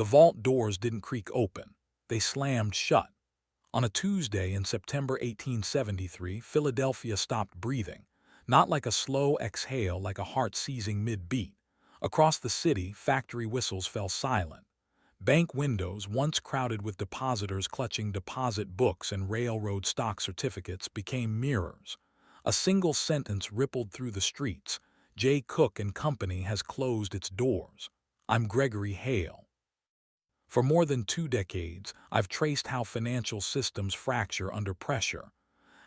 The vault doors didn't creak open. They slammed shut. On a Tuesday in September 1873, Philadelphia stopped breathing, not like a slow exhale like a heart seizing mid-beat. Across the city, factory whistles fell silent. Bank windows, once crowded with depositors clutching deposit books and railroad stock certificates, became mirrors. A single sentence rippled through the streets. Jay Cooke Company has closed its doors. I'm Gregory Hale. For more than 2 decades, I've traced how financial systems fracture under pressure,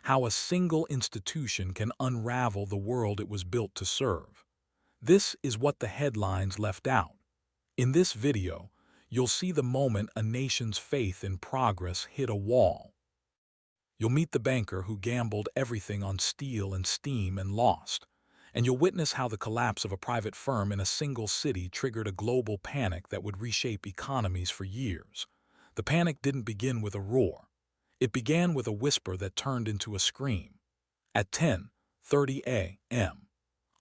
how a single institution can unravel the world it was built to serve. This is what the headlines left out. In this video, you'll see the moment a nation's faith in progress hit a wall. You'll meet the banker who gambled everything on steel and steam and lost. And you'll witness how the collapse of a private firm in a single city triggered a global panic that would reshape economies for years. The panic didn't begin with a roar. It began with a whisper that turned into a scream. At 10:30 a.m.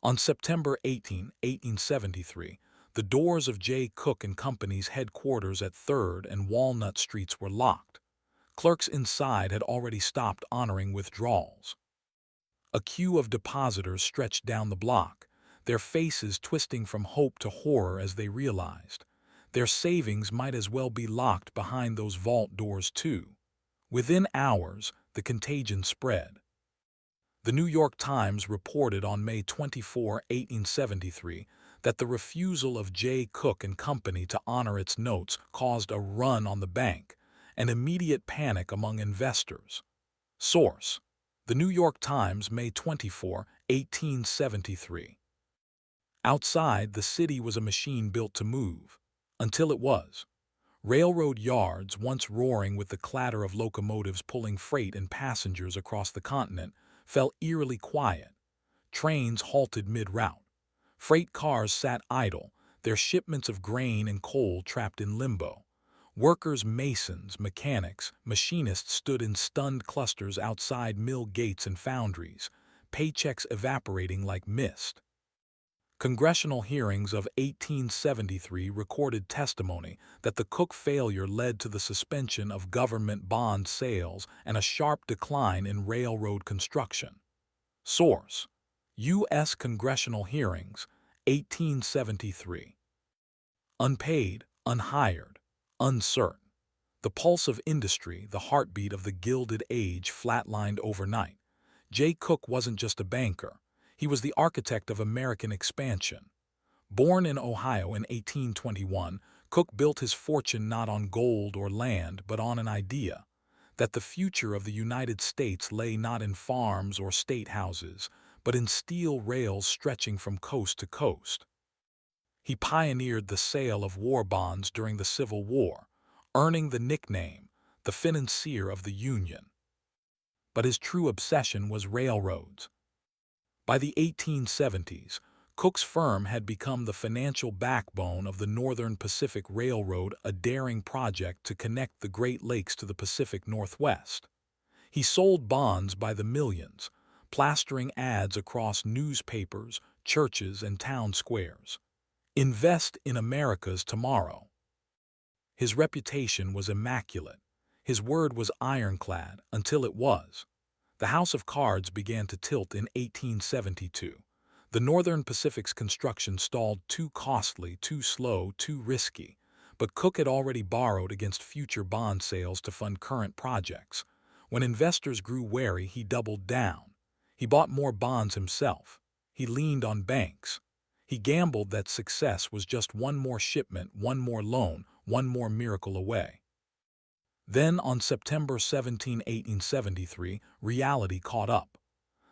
on September 18, 1873, the doors of Jay Cooke Company's headquarters at 3rd and Walnut Streets were locked. Clerks inside had already stopped honoring withdrawals. A queue of depositors stretched down the block, their faces twisting from hope to horror as they realized their savings might as well be locked behind those vault doors too. Within hours, the contagion spread. The New York Times reported on May 24, 1873, that the refusal of Jay Cooke Company to honor its notes caused a run on the bank, an immediate panic among investors. Source: The New York Times, May 24, 1873. Outside, the city was a machine built to move. Until it was. Railroad yards, once roaring with the clatter of locomotives pulling freight and passengers across the continent, fell eerily quiet. Trains halted mid-route. Freight cars sat idle, their shipments of grain and coal trapped in limbo. Workers, masons, mechanics, machinists stood in stunned clusters outside mill gates and foundries, paychecks evaporating like mist. Congressional hearings of 1873 recorded testimony that the Cooke failure led to the suspension of government bond sales and a sharp decline in railroad construction. Source: U.S. Congressional Hearings, 1873. Unpaid, unhired, uncertain. The pulse of industry, the heartbeat of the Gilded Age, flatlined overnight. Jay Cooke wasn't just a banker. He was the architect of American expansion. Born in Ohio in 1821, Cooke built his fortune not on gold or land, but on an idea that the future of the United States lay not in farms or state houses, but in steel rails stretching from coast to coast. He pioneered the sale of war bonds during the Civil War, earning the nickname, the financier of the Union. But his true obsession was railroads. By the 1870s, Cooke's firm had become the financial backbone of the Northern Pacific Railroad, a daring project to connect the Great Lakes to the Pacific Northwest. He sold bonds by the millions, plastering ads across newspapers, churches, and town squares. Invest in America's tomorrow. His reputation was immaculate. His word was ironclad until it was. The house of cards began to tilt in 1872. The Northern Pacific's construction stalled, too costly, too slow, too risky. But Cooke had already borrowed against future bond sales to fund current projects. When investors grew wary, he doubled down. He bought more bonds himself. He leaned on banks. He gambled that success was just one more shipment, one more loan, one more miracle away. Then, on September 17, 1873, reality caught up.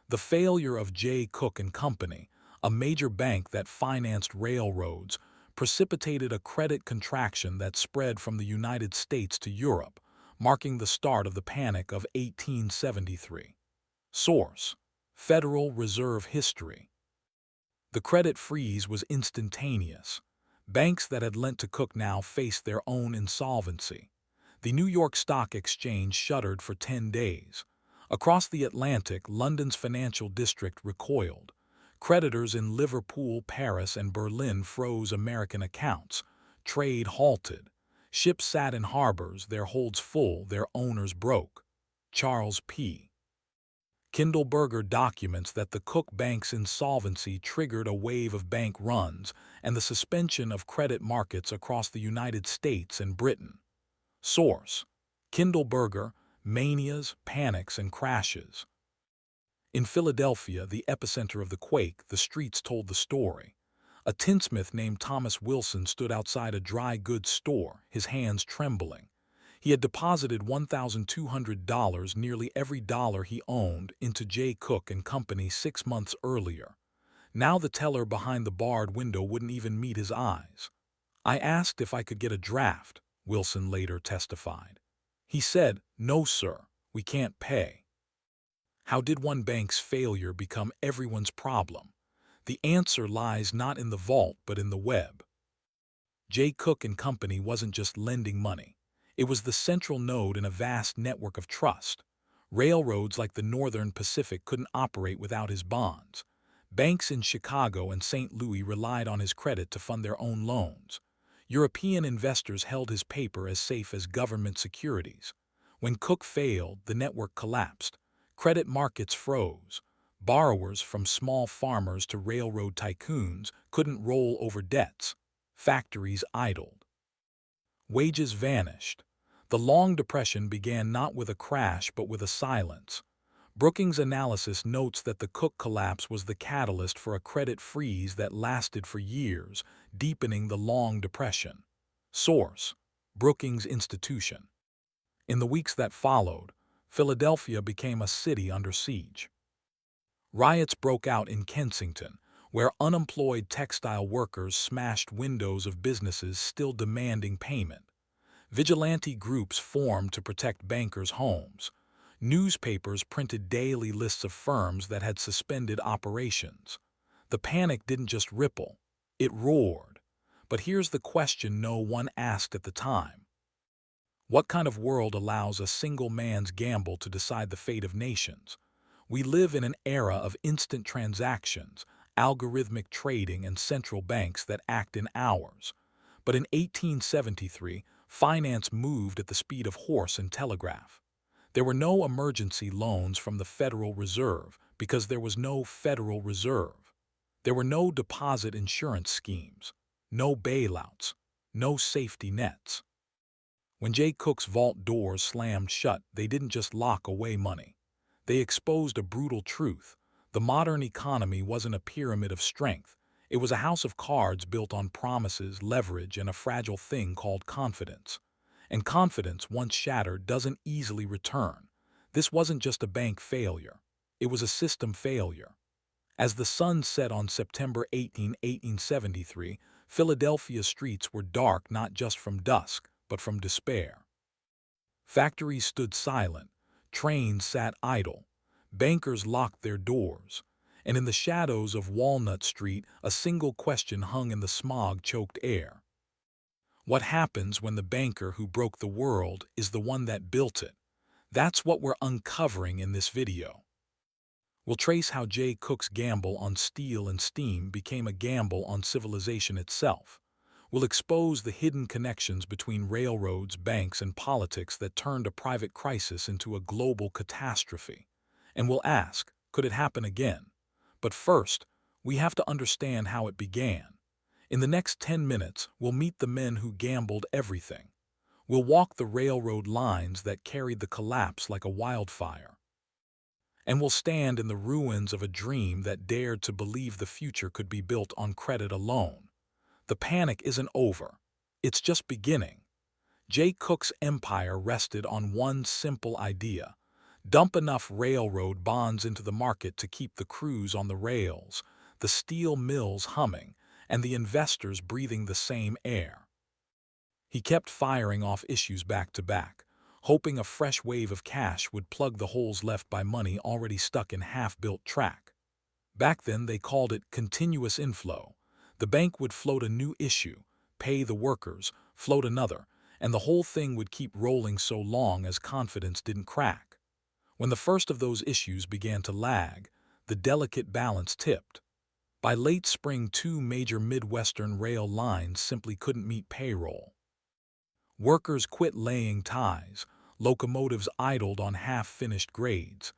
The failure of Jay Cooke Company, a major bank that financed railroads, precipitated a credit contraction that spread from the United States to Europe, marking the start of the Panic of 1873. Source: Federal Reserve History. The credit freeze was instantaneous. Banks that had lent to Cooke now faced their own insolvency. The New York Stock Exchange shuttered for 10 days. Across the Atlantic, London's financial district recoiled. Creditors in Liverpool, Paris, and Berlin froze American accounts. Trade halted. Ships sat in harbors, their holds full, their owners broke. Charles P. Kindleberger documents that the Cooke Bank's insolvency triggered a wave of bank runs and the suspension of credit markets across the United States and Britain. Source: Kindleberger, Manias, Panics, and Crashes. In Philadelphia, the epicenter of the quake, the streets told the story. A tinsmith named Thomas Wilson stood outside a dry goods store, his hands trembling. He had deposited $1,200, nearly every dollar he owned, into Jay Cooke Company 6 months earlier. Now the teller behind the barred window wouldn't even meet his eyes. "I asked if I could get a draft," Wilson later testified. "He said, 'No, sir, we can't pay.'" How did one bank's failure become everyone's problem? The answer lies not in the vault but in the web. Jay Cooke Company wasn't just lending money. It was the central node in a vast network of trust. Railroads like the Northern Pacific couldn't operate without his bonds. Banks in Chicago and St. Louis relied on his credit to fund their own loans. European investors held his paper as safe as government securities. When Cooke failed, the network collapsed. Credit markets froze. Borrowers, from small farmers to railroad tycoons, couldn't roll over debts. Factories idled. Wages vanished. The Long Depression began not with a crash but with a silence. Brookings' analysis notes that the Cooke collapse was the catalyst for a credit freeze that lasted for years, deepening the Long Depression. Source: Brookings Institution. In the weeks that followed, Philadelphia became a city under siege. Riots broke out in Kensington, where unemployed textile workers smashed windows of businesses still demanding payment. Vigilante groups formed to protect bankers' homes. Newspapers printed daily lists of firms that had suspended operations. The panic didn't just ripple, it roared. But here's the question no one asked at the time. What kind of world allows a single man's gamble to decide the fate of nations? We live in an era of instant transactions, algorithmic trading, and central banks that act in hours. But in 1873, finance moved at the speed of horse and telegraph. There were no emergency loans from the Federal Reserve because there was no Federal Reserve. There were no deposit insurance schemes, no bailouts, no safety nets. When Jay Cooke's vault doors slammed shut, they didn't just lock away money. They exposed a brutal truth. The modern economy wasn't a pyramid of strength. It was a house of cards built on promises, leverage, and a fragile thing called confidence. And confidence, once shattered, doesn't easily return. This wasn't just a bank failure. It was a system failure. As the sun set on September 18, 1873, Philadelphia's streets were dark not just from dusk, but from despair. Factories stood silent, trains sat idle, bankers locked their doors, and in the shadows of Walnut Street, a single question hung in the smog-choked air. What happens when the banker who broke the world is the one that built it? That's what we're uncovering in this video. We'll trace how Jay Cooke's gamble on steel and steam became a gamble on civilization itself. We'll expose the hidden connections between railroads, banks, and politics that turned a private crisis into a global catastrophe. And we'll ask, could it happen again? But first, we have to understand how it began. In the next 10 minutes, we'll meet the men who gambled everything. We'll walk the railroad lines that carried the collapse like a wildfire. And we'll stand in the ruins of a dream that dared to believe the future could be built on credit alone. The panic isn't over. It's just beginning. Jay Cooke's empire rested on one simple idea: dump enough railroad bonds into the market to keep the crews on the rails, the steel mills humming, and the investors breathing the same air. He kept firing off issues back to back, hoping a fresh wave of cash would plug the holes left by money already stuck in half-built track. Back then they called it continuous inflow. The bank would float a new issue, pay the workers, float another, and the whole thing would keep rolling so long as confidence didn't crack. When the first of those issues began to lag, the delicate balance tipped. By late spring, 2 major Midwestern rail lines simply couldn't meet payroll. Workers quit laying ties, locomotives idled on half-finished grades.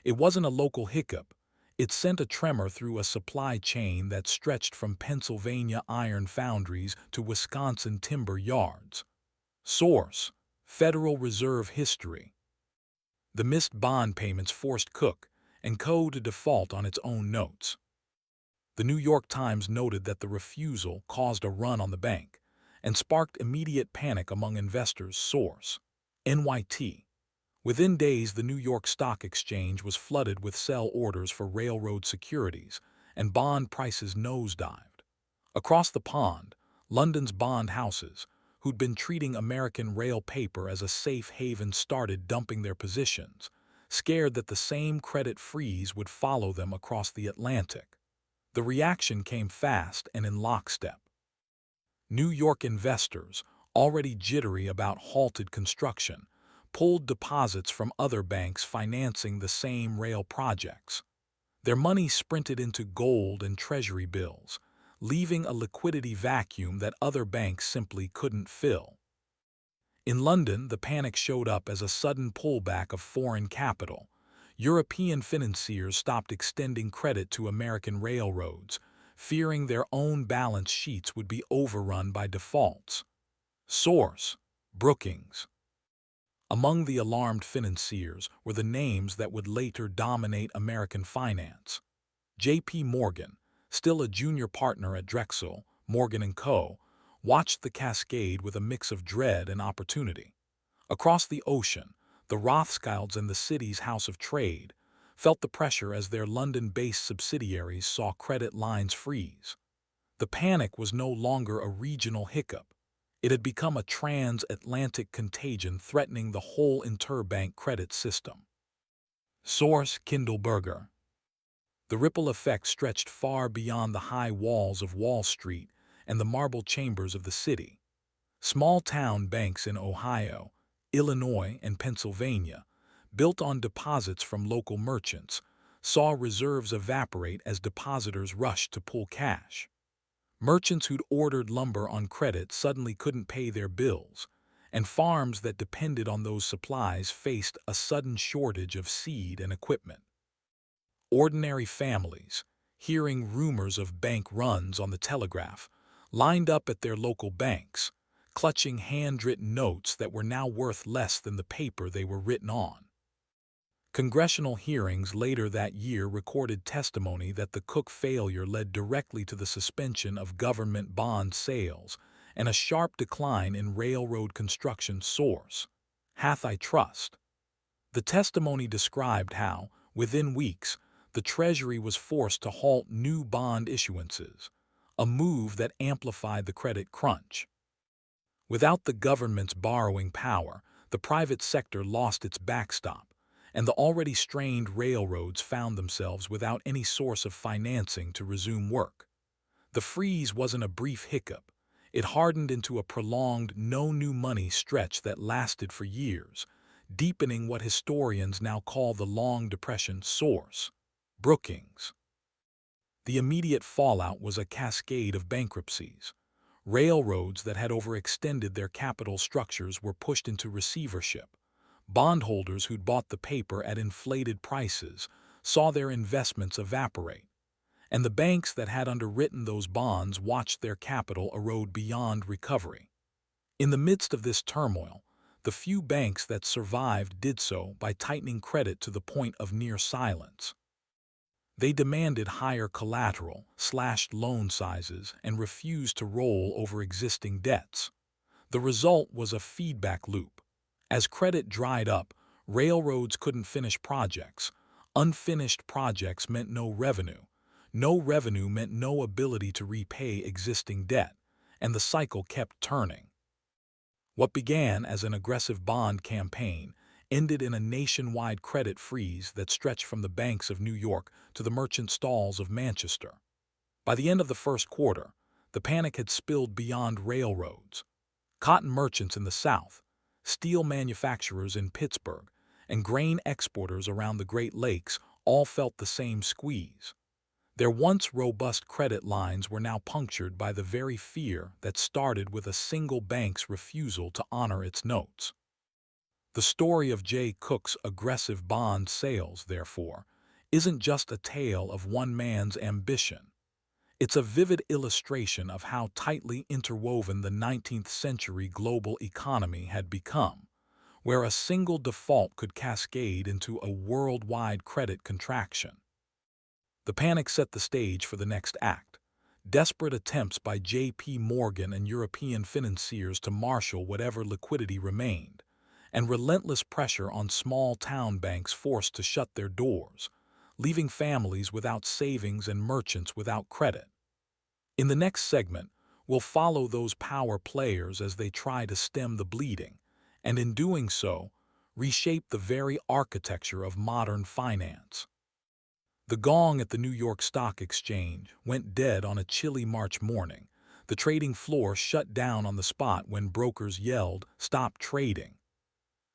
It wasn't a local hiccup. It sent a tremor through a supply chain that stretched from Pennsylvania iron foundries to Wisconsin timber yards. Source: Federal Reserve History. The missed bond payments forced Cooke and Co. to default on its own notes. The New York Times noted that the refusal caused a run on the bank and sparked immediate panic among investors. Source: NYT. Within days, the New York Stock Exchange was flooded with sell orders for railroad securities, and bond prices nosedived. Across the pond, London's bond houses, who'd been treating American rail paper as a safe haven, started dumping their positions, scared that the same credit freeze would follow them across the Atlantic. The reaction came fast and in lockstep. New York investors, already jittery about halted construction, pulled deposits from other banks financing the same rail projects. Their money sprinted into gold and treasury bills, leaving a liquidity vacuum that other banks simply couldn't fill. In London, the panic showed up as a sudden pullback of foreign capital. European financiers stopped extending credit to American railroads, fearing their own balance sheets would be overrun by defaults. Source: Brookings. Among the alarmed financiers were the names that would later dominate American finance. J.P. Morgan, still a junior partner at Drexel, Morgan & Co., watched the cascade with a mix of dread and opportunity. Across the ocean, the Rothschilds and the city's House of Trade felt the pressure as their London-based subsidiaries saw credit lines freeze. The panic was no longer a regional hiccup. It had become a transatlantic contagion threatening the whole interbank credit system. Source: Kindleberger. The ripple effect stretched far beyond the high walls of Wall Street and the marble chambers of the city. Small-town banks in Ohio, Illinois, and Pennsylvania, built on deposits from local merchants, saw reserves evaporate as depositors rushed to pull cash. Merchants who'd ordered lumber on credit suddenly couldn't pay their bills, and farms that depended on those supplies faced a sudden shortage of seed and equipment. Ordinary families, hearing rumors of bank runs on the telegraph, lined up at their local banks, clutching handwritten notes that were now worth less than the paper they were written on. Congressional hearings later that year recorded testimony that the Cooke failure led directly to the suspension of government bond sales and a sharp decline in railroad construction. Source: Hathaway Trust. The testimony described how, within weeks, the Treasury was forced to halt new bond issuances, a move that amplified the credit crunch. Without the government's borrowing power, the private sector lost its backstop, and the already strained railroads found themselves without any source of financing to resume work. The freeze wasn't a brief hiccup. It hardened into a prolonged no new money stretch that lasted for years, deepening what historians now call the Long Depression. Source: Brookings. The immediate fallout was a cascade of bankruptcies. Railroads that had overextended their capital structures were pushed into receivership. Bondholders who'd bought the paper at inflated prices saw their investments evaporate, and the banks that had underwritten those bonds watched their capital erode beyond recovery. In the midst of this turmoil, the few banks that survived did so by tightening credit to the point of near silence. They demanded higher collateral, slashed loan sizes, and refused to roll over existing debts. The result was a feedback loop. As credit dried up, railroads couldn't finish projects. Unfinished projects meant no revenue. No revenue meant no ability to repay existing debt, and the cycle kept turning. What began as an aggressive bond campaign ended in a nationwide credit freeze that stretched from the banks of New York to the merchant stalls of Manchester. By the end of the first quarter, the panic had spilled beyond railroads. Cotton merchants in the South, steel manufacturers in Pittsburgh, and grain exporters around the Great Lakes all felt the same squeeze. Their once robust credit lines were now punctured by the very fear that started with a single bank's refusal to honor its notes. The story of Jay Cooke's aggressive bond sales, therefore, isn't just a tale of one man's ambition. It's a vivid illustration of how tightly interwoven the 19th century global economy had become, where a single default could cascade into a worldwide credit contraction. The panic set the stage for the next act. Desperate attempts by J.P. Morgan and European financiers to marshal whatever liquidity remained, and relentless pressure on small-town banks forced to shut their doors, leaving families without savings and merchants without credit. In the next segment, we'll follow those power players as they try to stem the bleeding, and in doing so, reshape the very architecture of modern finance. The gong at the New York Stock Exchange went dead on a chilly March morning. The trading floor shut down on the spot when brokers yelled, "Stop trading."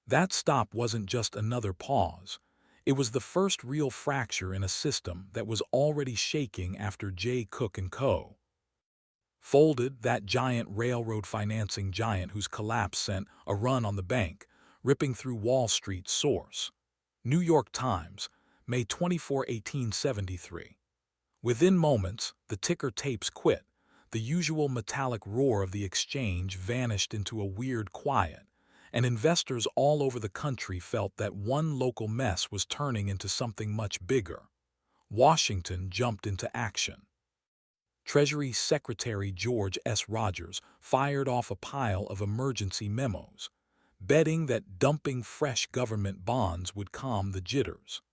That stop wasn't just another pause. It was the first real fracture in a system that was already shaking after Jay Cooke & Co. folded, that giant railroad financing giant whose collapse sent a run on the bank, ripping through Wall Street. Source: New York Times, May 24, 1873. Within moments, the ticker tapes quit. The usual metallic roar of the exchange vanished into a weird quiet, and investors all over the country felt that one local mess was turning into something much bigger. Washington jumped into action. Treasury Secretary George S. Rogers fired off a pile of emergency memos, betting that dumping fresh government bonds would calm the jitters.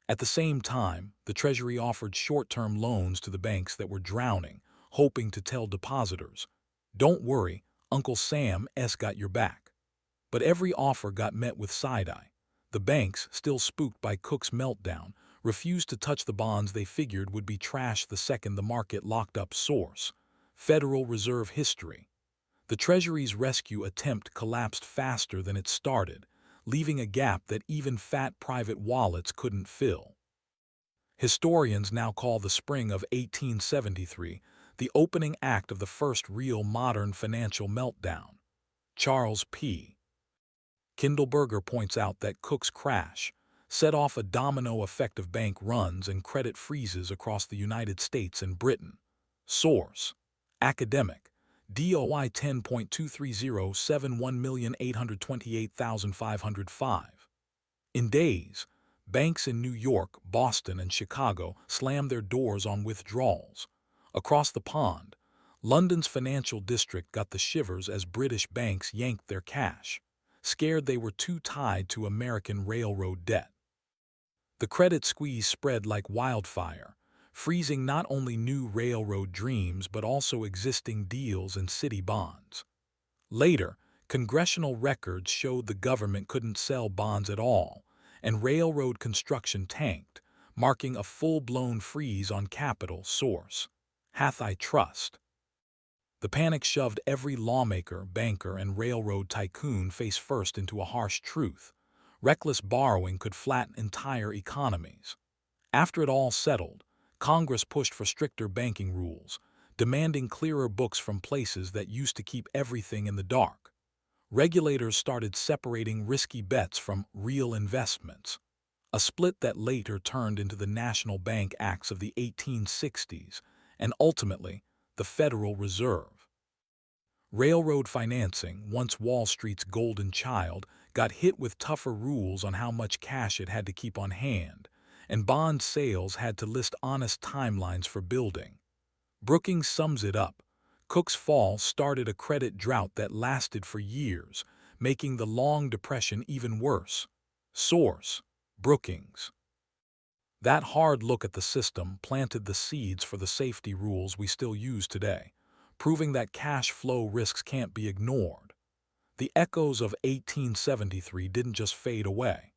At the same time, the Treasury offered short-term loans to the banks that were drowning, hoping to tell depositors, "Don't worry, Uncle Sam's got your back." But every offer got met with side-eye. The banks, still spooked by Cooke's meltdown, refused to touch the bonds they figured would be trashed the second the market locked up. Source: Federal Reserve History. The Treasury's rescue attempt collapsed faster than it started, leaving a gap that even fat private wallets couldn't fill. Historians now call the spring of 1873 the opening act of the first real modern financial meltdown. Charles P. Kindleberger points out that Cooke's crash set off a domino effect of bank runs and credit freezes across the United States and Britain. Source: Academic. DOI 10.23071,828,505. In days, banks in New York, Boston, and Chicago slammed their doors on withdrawals. Across the pond, London's financial district got the shivers as British banks yanked their cash, scared they were too tied to American railroad debt. The credit squeeze spread like wildfire, freezing not only new railroad dreams but also existing deals and city bonds. Later, Congressional records showed the government couldn't sell bonds at all, and railroad construction tanked, marking a full-blown freeze on capital. Source: Hathaway Trust. The panic shoved every lawmaker, banker, and railroad tycoon face first into a harsh truth: reckless borrowing could flatten entire economies. After it all settled, Congress pushed for stricter banking rules, demanding clearer books from places that used to keep everything in the dark. Regulators started separating risky bets from real investments, a split that later turned into the National Bank Acts of the 1860s and ultimately the Federal Reserve. Railroad financing, once Wall Street's golden child, got hit with tougher rules on how much cash it had to keep on hand, and bond sales had to list honest timelines for building. Brookings sums it up: Cooke's fall started a credit drought that lasted for years, making the Long Depression even worse. Source: Brookings. That hard look at the system planted the seeds for the safety rules we still use today, proving that cash flow risks can't be ignored. The echoes of 1873 didn't just fade away.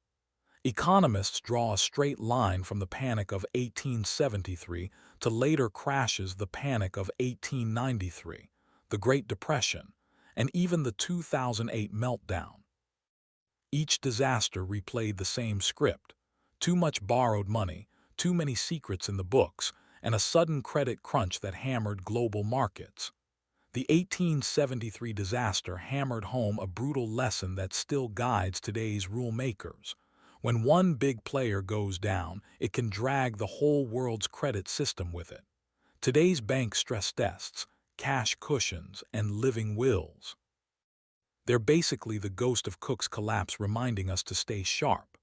Economists draw a straight line from the panic of 1873 to later crashes: the Panic of 1893, the Great Depression, and even the 2008 meltdown. Each disaster replayed the same script: too much borrowed money, too many secrets in the books, and a sudden credit crunch that hammered global markets. The 1873 disaster hammered home a brutal lesson that still guides today's rule-makers. When one big player goes down, it can drag the whole world's credit system with it. Today's bank stress tests, cash cushions, and living wills. They're basically the ghost of Cooke's collapse, reminding us to stay sharp.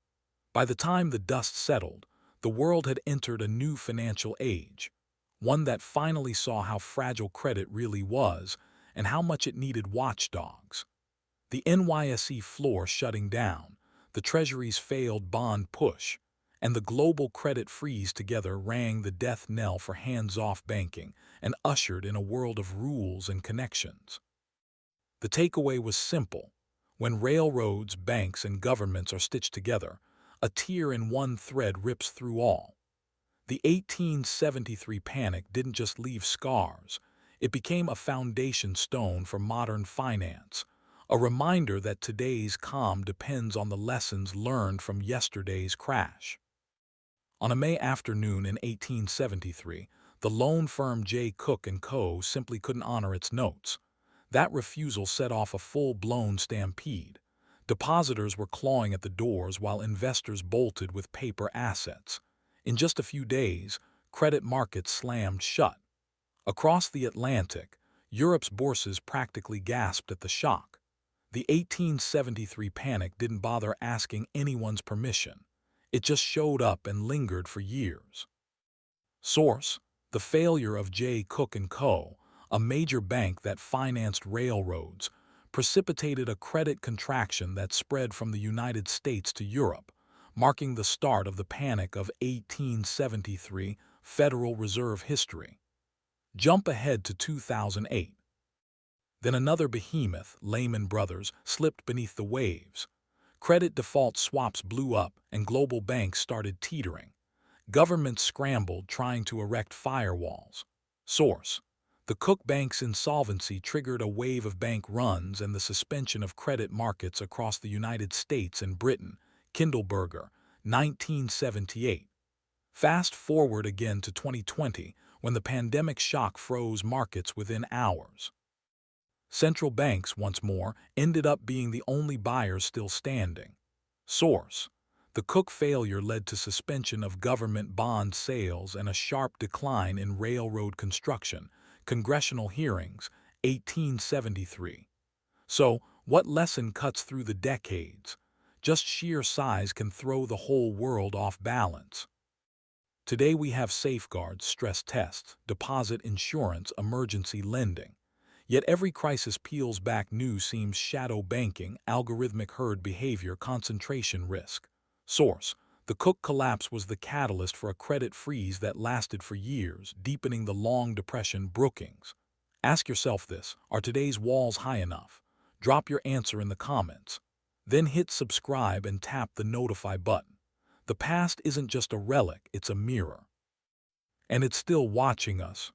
By the time the dust settled, the world had entered a new financial age, one that finally saw how fragile credit really was and how much it needed watchdogs. The NYSE floor shutting down, the Treasury's failed bond push, and the global credit freeze together rang the death knell for hands-off banking and ushered in a world of rules and connections. The takeaway was simple. When railroads, banks, and governments are stitched together, a tear in one thread rips through all. The 1873 panic didn't just leave scars, it became a foundation stone for modern finance, a reminder that today's calm depends on the lessons learned from yesterday's crash. On a May afternoon in 1873, the loan firm Jay Cooke Co. simply couldn't honor its notes. That refusal set off a full-blown stampede. Depositors were clawing at the doors while investors bolted with paper assets. In just a few days, credit markets slammed shut. Across the Atlantic, Europe's bourses practically gasped at the shock. The 1873 panic didn't bother asking anyone's permission. It just showed up and lingered for years. Source: the failure of Jay Cooke Co., a major bank that financed railroads, precipitated a credit contraction that spread from the United States to Europe, marking the start of the Panic of 1873 Federal Reserve history. Jump ahead to 2008. Then another behemoth, Lehman Brothers, slipped beneath the waves. Credit default swaps blew up and global banks started teetering. Governments scrambled, trying to erect firewalls. Source: the Cooke Bank's insolvency triggered a wave of bank runs and the suspension of credit markets across the United States and Britain. Kindleberger, 1978. Fast forward again to 2020, when the pandemic shock froze markets within hours. Central banks, once more, ended up being the only buyers still standing. Source: the Cooke failure led to suspension of government bond sales and a sharp decline in railroad construction. Congressional hearings, 1873. So, what lesson cuts through the decades? Just sheer size can throw the whole world off balance. Today we have safeguards, stress tests, deposit insurance, emergency lending. Yet every crisis peels back new seams: shadow banking, algorithmic herd behavior, concentration risk. Source: the Cooke collapse was the catalyst for a credit freeze that lasted for years, deepening the long depression. Brookings. Ask yourself this: are today's walls high enough? Drop your answer in the comments. Then hit subscribe and tap the notify button. The past isn't just a relic, it's a mirror. And it's still watching us.